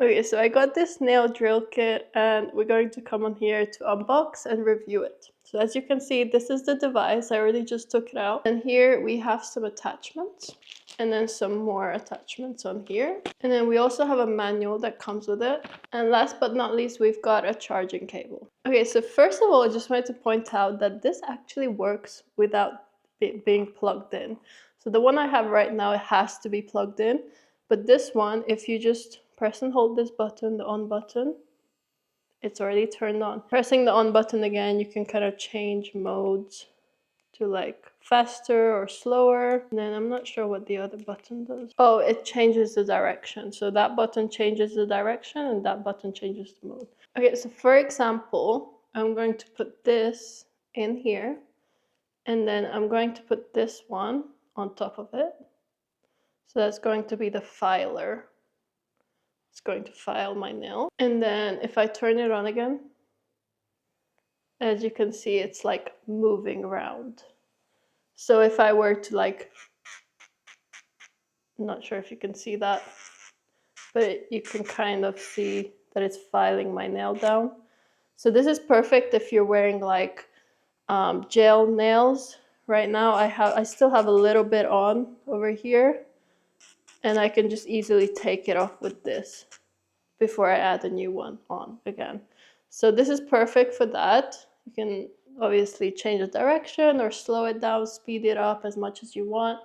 Okay, so I got this nail drill kit and we're going to come on here to unbox and review it. So as you can see, this is the device. I already just took it out. And here we have some attachments and then some more attachments on here. And then we also have a manual that comes with it. And last but not least, we've got a charging cable. Okay, so first of all, I just wanted to point out that this actually works without it being plugged in. So the one I have right now, it has to be plugged in. But this one, if you just press and hold this button, the on button, it's already turned on. Pressing the on button again, you can kind of change modes to like faster or slower. And then I'm not sure what the other button does. Oh, it changes the direction. So that button changes the direction and that button changes the mode. Okay, so for example, I'm going to put this in here and then I'm going to put this one on top of it. So that's going to be the filer. It's going to file my nail. And then if I turn it on again, as you can see, it's like moving around. So if I were to like, I'm not sure if you can see that, but you can kind of see that it's filing my nail down. So this is perfect if you're wearing like gel nails. Right now I still have a little bit on over here and I can just easily take it off with this before I add a new one on again. So this is perfect for that. You can obviously change the direction or slow it down, speed it up as much as you want.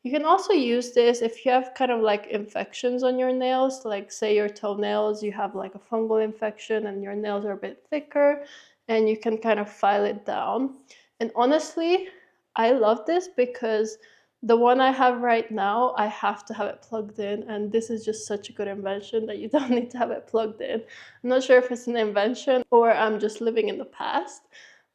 You can also use this if you have kind of like infections on your nails, like say your toenails, you have like a fungal infection and your nails are a bit thicker and you can kind of file it down. And honestly, I love this because the one I have right now, I have to have it plugged in, and this is just such a good invention that you don't need to have it plugged in. I'm not sure if it's an invention or I'm just living in the past,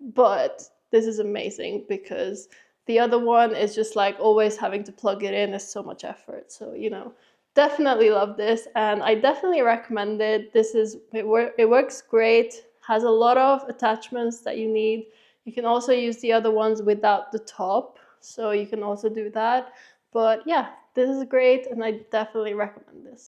but this is amazing because the other one is just like always having to plug it in is so much effort. So, you know, definitely love this and I definitely recommend it. It works great, has a lot of attachments that you need. You can also use the other ones without the top. So you can also do that. But yeah, this is great and I definitely recommend this.